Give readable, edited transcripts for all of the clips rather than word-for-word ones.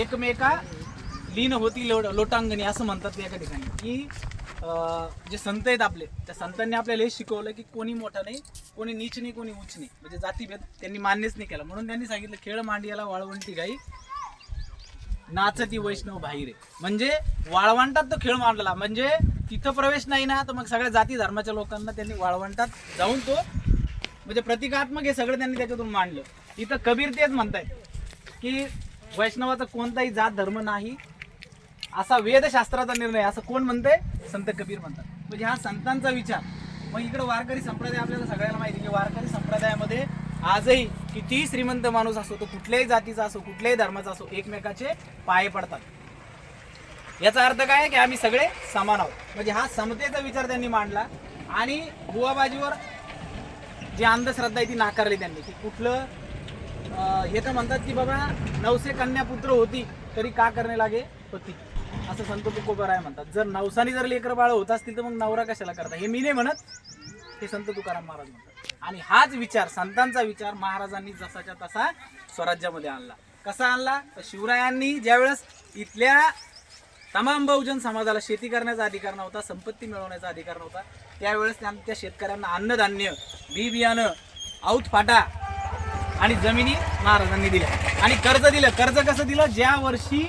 एकमेका लीन होती लोटांगणी असं म्हणतात एका ठिकाणी की जे संत आहेत आपले, त्या संतांनी आपल्याला हे शिकवलं की कोणी मोठा नाही, कोणी नीच नाही, कोणी उच्च नाही, म्हणजे जातीभेद त्यांनी मान्यच नाही केला. म्हणून त्यांनी सांगितलं खेळ मांडियाला वाळवंटी गाई नाचती वैष्णव बाहेर. म्हणजे वाळवंटात तो खेळ मांडला, म्हणजे तिथं प्रवेश नाही ना, तर मग सगळ्या जाती धर्माच्या लोकांना त्यांनी वाळवंटात जाऊन तो म्हणजे प्रतिकात्मक हे सगळं त्यांनी त्याच्यातून मांडलं. इथं कबीर तेच म्हणतायत की वैष्णवाचा कोणताही जात धर्म नाही असा वेदशास्त्राचा निर्णय, असं कोण म्हणतंय? संत कबीर म्हणतात. म्हणजे हा संतांचा विचार. मग इकडे वारकरी संप्रदाय आपल्याला सगळ्यांना माहिती की वारकरी संप्रदायामध्ये आजही कितीही श्रीमंत माणूस असो, तो कुठल्याही जातीचा असो, कुठल्याही धर्माचा असो, एकमेकाचे पाय पडतात. याचा अर्थ काय आहे की आम्ही सगळे समान आहोत. म्हणजे हा समतेचा विचार त्यांनी मांडला. आणि बुवाबाजीवर जी अंधश्रद्धा आहे ती नाकारली त्यांनी, की कुठलं हे तर म्हणतात की बाबा 900 कन्या पुत्र होती तरी का करणे लागे पती, असं संत तुकोबाराय म्हणतात. जर 900 जर लेकर बाळ होत असतील तर मग नवरा कशाला करता, हे मी नाही म्हणत, हे संत तुकाराम महाराज म्हणतात. आणि हाच विचार, संतांचा विचार महाराजांनी जसाच्या तसा स्वराज्यामध्ये आणला. कसा आणला? तर शिवरायांनी ज्यावेळेस इथल्या तमाम बहुजन समाजाला शेती करण्याचा अधिकार नव्हता, संपत्ती मिळवण्याचा अधिकार नव्हता, त्यावेळेस त्या शेतकऱ्यांना अन्नधान्य, बी बियाणं, औत फाटा आणि जमिनी महाराजांनी दिल्या. आणि कर्ज दिलं. कर्ज कसं दिलं? ज्या वर्षी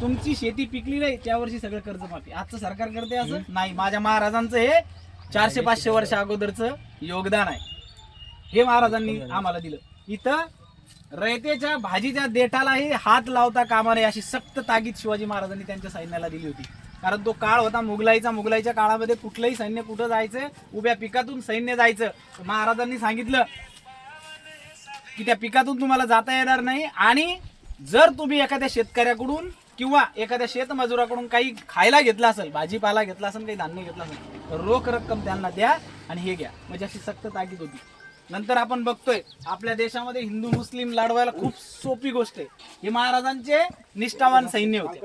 तुमची शेती पिकली नाही त्या वर्षी सगळं कर्ज माफी. आजचं सरकार करते असं नाही. माझ्या महाराजांचं हे 400-500 वर्ष अगोदरचं योगदान आहे, हे महाराजांनी आम्हाला दिलं. इथं रयतेच्या भाजीच्या देठालाही हात लावता कामा नये अशी सक्त ताकीद शिवाजी महाराजांनी त्यांच्या सैन्याला दिली होती. कारण तो काळ होता मुघलाईचा. मुघलाईच्या काळामध्ये कुठलंही सैन्य कुठं जायचं, उभ्या पिकातून सैन्य जायचं. महाराजांनी सांगितलं की त्या पिकातून तुम्हाला जाता येणार नाही, आणि जर तुम्ही एखाद्या शेतकऱ्याकडून किंवा एखाद्या शेतमजुराकडून काही खायला घेतला असेल, भाजीपाला घेतला असेल, काही धान्य घेतला असेल, तर रोख रक्कम त्यांना द्या आणि हे घ्या. म्हणजे अशी सक्त ताकीद होती. नंतर आपण बघतोय आपल्या देशामध्ये हिंदू मुस्लिम लढवायला खूप सोपी गोष्ट आहे. हे महाराजांचे निष्ठावान सैन्य होते.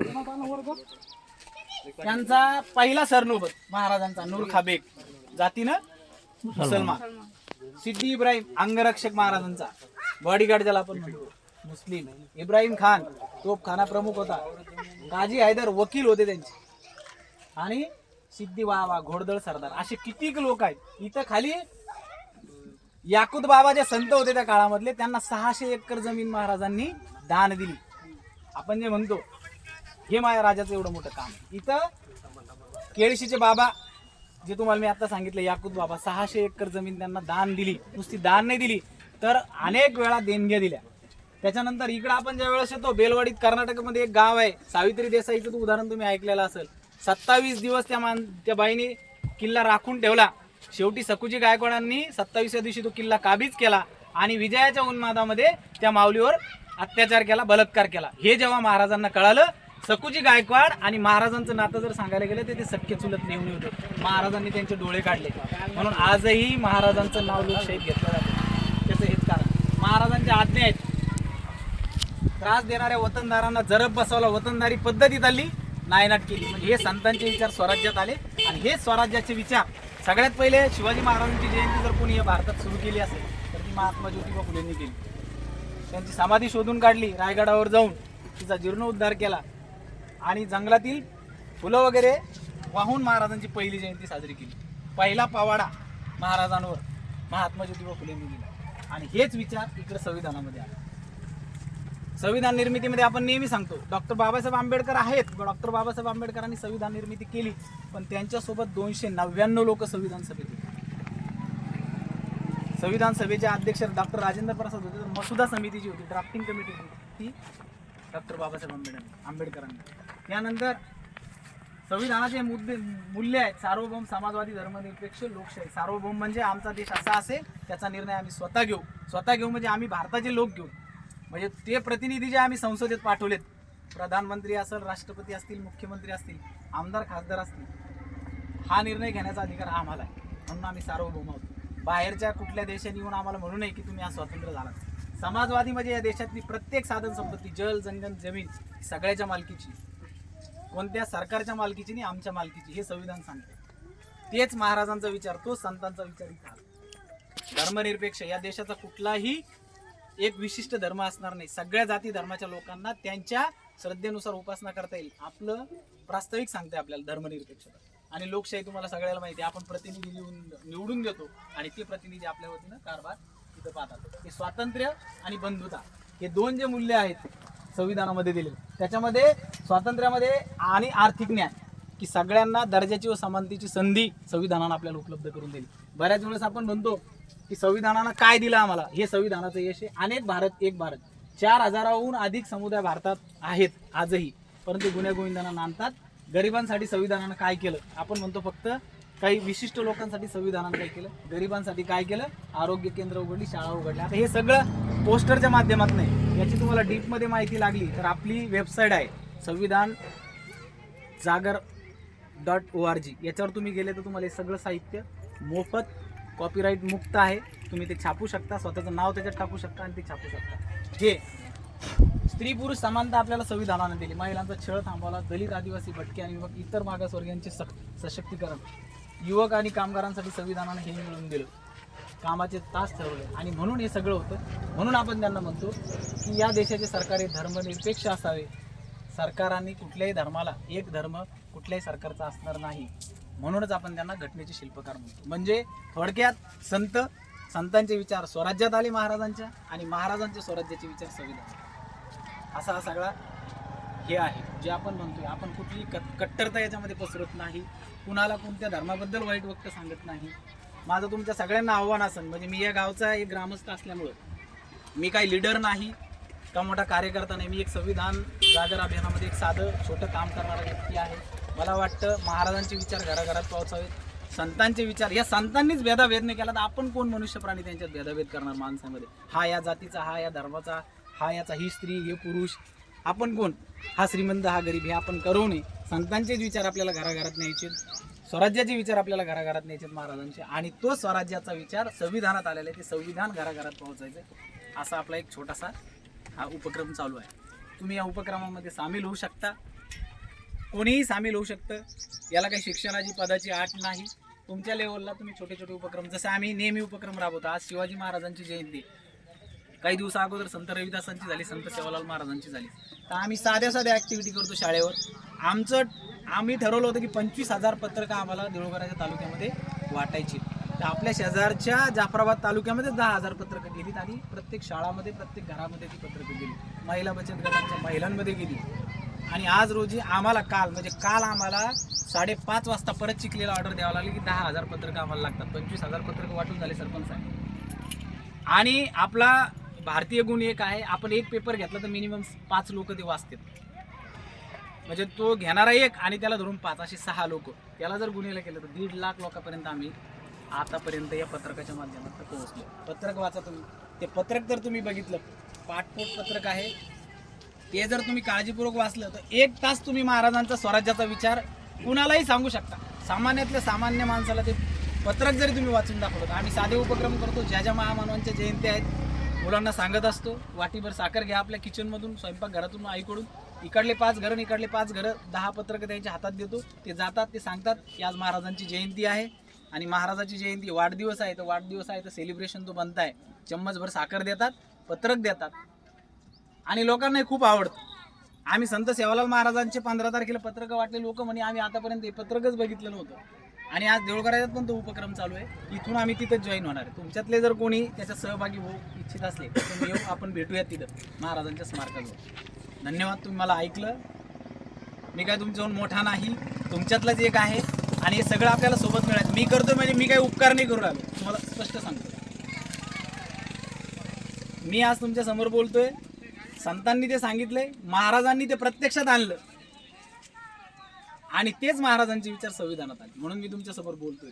त्यांचा पहिला सरनोबत महाराजांचा नूरखा बेग, जातीनं मुसलमान. सिद्दी इब्राहिम अंगरक्षक महाराजांचा, बॉडीगार्ड ज्याला आपण म्हणतो, मुस्लिम. इब्राहिम खान तोफखाना प्रमुख होता. काजी हैदर वकील होते त्यांचे. आणि सिद्दी बाबा घोडदळ सरदार, असे कितीक लोक आहेत. इथं खाली याकूत बाबा जे संत होते त्या काळामधले, त्यांना 600 एकर जमीन महाराजांनी दान दिली. आपण जे म्हणतो हे महाराजाचं एवढं मोठं काम. इथं केळशीचे बाबा जे तुम्हाला मी आता सांगितलं, याकूत बाबा, 600 एकर जमीन त्यांना दान दिली. नुसती दान नाही दिली तर अनेक वेळा देणग्या दिल्या. त्याच्यानंतर इकडं आपण ज्या वेळेस येतो बेलवाडीत, कर्नाटकमध्ये एक गाव आहे, सावित्री देसाईचं उदाहरण तुम्ही ऐकलेलं असेल. 27 दिवस त्या बाईने किल्ला राखून ठेवला. शेवटी सकुजी गायकवाडांनी 27व्या दिवशी तो किल्ला काबीज केला आणि विजयाच्या उन्मादामध्ये त्या माऊलीवर अत्याचार केला, बलात्कार केला. हे जेव्हा महाराजांना कळालं, सकुजी गायकवाड आणि महाराजांचं नातं जर सांगायला गेलं तर ते सख्खे चुलत नेहमी होते. महाराजांनी त्यांचे डोळे काढले. म्हणून आजही महाराजांचं नाव लोकशाहीत घेतलं जातं. त्याचं हेच कारण महाराजांच्या आज्ञा आहेत. त्रास देणाऱ्या वतनदारांना जरब बसवला, वतनदारी पद्धतीत आली, नायनाट केली. म्हणजे हे संतांचे विचार स्वराज्यात आले. आणि हे स्वराज्याचे विचार सगळ्यात पहिले शिवाजी महाराजांची जयंती जर कोणी या भारतात सुरू केली असेल तर ती महात्मा ज्योतिबा फुलेंनी केली. त्यांची समाधी शोधून काढली, रायगडावर जाऊन तिचा जीर्णोद्धार केला आणि जंगलातील फुलं वगैरे वाहून महाराजांची पहिली जयंती साजरी केली. पहिला पवाडा महाराजांवर महात्मा ज्योतिबा फुलेंनी दिला. आणि हेच विचार इकडे संविधानामध्ये आले. संविधान निर्मितीमध्ये आपण नेहमी सांगतो डॉक्टर बाबासाहेब आंबेडकर आहेत. डॉक्टर बाबासाहेब आंबेडकरांनी संविधान निर्मिती केली, पण त्यांच्यासोबत 299 लोक संविधान सभेत होते. संविधान सभेचे अध्यक्ष डॉक्टर राजेंद्र प्रसाद होते. तर मसुदा समिती जी होती, ड्राफ्टिंग कमिटी होती, ती डॉक्टर बाबासाहेब आंबेडकरांनी. त्यानंतर संविधानाचे मूल्य आहेत सार्वभौम, समाजवादी, धर्मनिरपेक्ष, लोकशाही. सार्वभौम म्हणजे आमचा देश असा असेल त्याचा निर्णय आम्ही स्वतः घेऊ. स्वतः घेऊ म्हणजे आम्ही भारताचे लोक घेऊ. म्हणजे ते प्रतिनिधी जे आम्ही संसदेत पाठवलेत, प्रधानमंत्री असेल, राष्ट्रपती असतील, मुख्यमंत्री असतील, आमदार खासदार असतील, हा निर्णय घेण्याचा अधिकार आम्हाला आहे. म्हणून आम्ही सार्वभौम आहोत. बाहेरच्या कुठल्या देशाने येऊन आम्हाला म्हणू नये की तुम्ही आज स्वातंत्र्य झालात. समाजवादी म्हणजे या देशातली प्रत्येक साधन संपत्ती, जल, जंगल, जमीन सगळ्याच्या मालकीची, कोणत्या सरकारच्या मालकीची नाही, आमच्या मालकीची, हे संविधान सांगते. तेच महाराजांचा विचार, तो संतांचा विचार इथं आला. धर्मनिरपेक्ष, या देशाचा कुठलाही एक विशिष्ट धर्म असणार नाही. सगळ्या जाती धर्माच्या लोकांना त्यांच्या श्रद्धेनुसार उपासना करता येईल. आपलं प्रास्ताविक सांगते आपल्याला धर्मनिरपेक्षता. आणि लोकशाही तुम्हाला सगळ्याला माहिती आहे, आपण प्रतिनिधी निवडून देतो आणि ते प्रतिनिधी आपल्या वतीनं कारभार तिथं पाहतात. हे स्वातंत्र्य आणि बंधुता हे दोन जे मूल्य आहेत संविधानामध्ये दिले, त्याच्यामध्ये स्वातंत्र्यामध्ये आणि आर्थिक न्याय की सगळ्यांना दर्जाची व समानतेची संधी संविधानानं आपल्याला उपलब्ध करून दिली. बऱ्याच वेळेस आपण म्हणतो की संविधानानं काय दिलं आम्हाला, हे संविधानाचं यश आहे. अनेक भारत एक भारत 4000हून अधिक समुदाय भारतात आहेत आजही, परंतु गुण्यागोविंदांना नांदतात. गरिबांसाठी संविधानानं काय केलं, आपण म्हणतो फक्त काही विशिष्ट लोकांसाठी संविधानानं काय केलं, गरिबांसाठी काय केलं, आरोग्य केंद्र उघडली, शाळा उघडल्या. आता हे सगळं पोस्टरच्या माध्यमात नाही, याची तुम्हाला डीपमध्ये माहिती लागली तर आपली वेबसाईट आहे संविधान जागर.org, याच्यावर तुम्ही गेले तर तुम्हाला हे सगळं साहित्य मोफत कॉपीराईट मुक्त आहे. तुम्ही ते छापू शकता, स्वतःचं नाव त्याच्यात टाकू शकता आणि ते छापू शकता. हे स्त्री पुरुष समानता आपल्याला संविधानाने दिली, महिलांचा छळ थांबवला, दलित आदिवासी भटके आणि मग इतर मागासवर्गीयांचे सशक्तीकरण, युवक आणि कामगारांसाठी संविधानाने हे मिळवून दिलं, कामाचे तास ठरवले. आणि म्हणून हे सगळं होतं. म्हणून आपण त्यांना म्हणतो की या देशाचे सरकार हे धर्मनिरपेक्ष असावे. सरकारांनी कुठल्याही धर्माला एक धर्म कुठल्याही सरकारचा असणार नाही, म्हणूनच आपण त्यांना घटनेचे शिल्पकार म्हणतो. म्हणजे थोडक्यात संतांचे विचार स्वराज्यात आले महाराजांच्या, आणि महाराजांचे स्वराज्याचे विचार संविधान, असा हा सगळा हे आहे जे आपण म्हणतोय. आपण कुठली कट्टरता याच्यामध्ये पसरत नाही, कुणाला कोणत्या धर्माबद्दल वाईट वक्त सांगत नाही. माझं तुमच्या सगळ्यांना आव्हान असेल, म्हणजे मी या गावचा एक ग्रामस्थ असल्यामुळं मी काही लीडर नाही का मोठा कार्यकर्ता नाही, मी एक संविधान जागर अभियानामध्ये एक साधं छोटं काम करणारा व्यक्ती आहे. मला वाटतं महाराजांचे विचार घराघरात पोहोचावेत, संतांचे विचार. या संतांनीच भेदाभेद नाही केला तर आपण कोण मनुष्य प्राणी त्यांच्यात भेदाभेद करणार माणसामध्ये. हा या जातीचा, हा या धर्माचा, हा याचा, ही स्त्री, हे पुरुष, आपण कोण, हा श्रीमंत, हा गरीब, हे आपण करू नये. संतांचेच विचार आपल्याला घराघरात न्यायचे, स्वराज्याचे विचार आपल्याला घराघरात न्यायचे महाराजांचे, आणि तो स्वराज्याचा विचार संविधानात आलेला आहे, ते संविधान घराघरात पोहोचायचं, असा आपला एक छोटासा हा उपक्रम चालू आहे. तुम्ही या उपक्रमामध्ये सामील होऊ शकता, कोणीही सामील होऊ शकतं. याला काही शिक्षणाची पदाची आट नाही. तुमच्या लेवलला तुम्ही छोटे छोटे उपक्रम, जसं आम्ही नेहमी उपक्रम राबवतो. आज शिवाजी महाराजांची जयंती, काही दिवसा अगोदर संत रविदासांची झाली, संत सेवालाल महाराजांची झाली, तर आम्ही साध्या ॲक्टिव्हिटी करतो शाळेवर. आम्ही ठरवलं होतं की 25,000 पत्रकं आम्हाला देऊळगाच्या तालुक्यामध्ये वाटायची. तर आपल्या शेजारच्या जाफराबाद तालुक्यामध्ये 10,000 पत्रकं गेलीत, आणि प्रत्येक शाळामध्ये, प्रत्येक घरामध्ये ती पत्रकं गेली. महिला बचत गटांच्या महिलांमध्ये गेली. आणि आज रोजी आम्हाला काल आम्हाला 5:30 वाजता परत चिखलीला ऑर्डर द्यावं लागली की 10,000 पत्रकं आम्हाला लागतात. 25,000 पत्रकं वाटून झाले सरपंच साहेब. आणि आपला भारतीय गुण एक आहे, आपण एक पेपर घेतला तर मिनिमम 5 लोक ते वाचतात. म्हणजे तो घेणारा एक आणि त्याला धरून 5, असे 6 लोक. त्याला जर गुन्हेला केलं तर 1.5 लाख लोकांपर्यंत आम्ही आतापर्यंत या पत्रकाच्या माध्यमातून पोहोचलो. पत्रक वाचा तुम्ही. ते पत्रक जर तुम्ही बघितलं, पाठपोट पत्रक आहे, ते जर तुम्ही काळजीपूर्वक वाचलं तर 1 तास तुम्ही महाराजांचा स्वराज्याचा विचार कुणालाही सांगू शकता. सामान्यातल्या सामान्य माणसाला ते पत्रक जरी तुम्ही वाचून दाखवलं तर. आम्ही साधे उपक्रम करतो. ज्या महामानवांच्या जयंती आहेत मुलांना सांगत असतो, वाटीभर साखर घ्या आपल्या किचनमधून, स्वयंपाकघरातून, आईकडून, इकडले 5 घरं इकडले 5 घरं, 10 पत्रकं त्यांच्या हातात देतो. ते जातात, ते सांगतात की आज महाराजांची जयंती आहे, आणि महाराजाची जयंती वाढदिवस आहे, तर सेलिब्रेशन तो बनताय. चम्मचभर साखर देतात, पत्रक देतात, आणि लोकांना खूप आवडतं. आम्ही संत सेवालाल महाराजांचे 15 तारखेला पत्रकं वाटले. लोक म्हणे आम्ही आतापर्यंत हे पत्रकच बघितलं नव्हतं. आणि आज देऊळगाऱ्यात पण तो उपक्रम चालू आहे. इथून आम्ही तिथंच जॉईन होणार आहे. तुमच्यातले जर कोणी त्याच्यात सहभागी होऊ इच्छित असले तर तुम्ही येऊ, आपण भेटूयात तिथं महाराजांच्या स्मारकाजवळ. धन्यवाद, तुम्ही मला ऐकलं. मी काय तुमच्याहून मोठा नाही, तुमच्यातलाच एक आहे, आणि हे सगळं आपल्याला सोबत मिळालं. मी करतोय म्हणजे मी काही उपकार नाही करू राहिलो, तुम्हाला स्पष्ट सांगतो. मी आज तुमच्या समोर बोलतोय, संतांनी ते सांगितलंय, महाराजांनी ते प्रत्यक्षात आणलं, आणि तेच महाराजांचे विचार संविधानात आले, म्हणून मी तुमच्या समोर बोलतोय.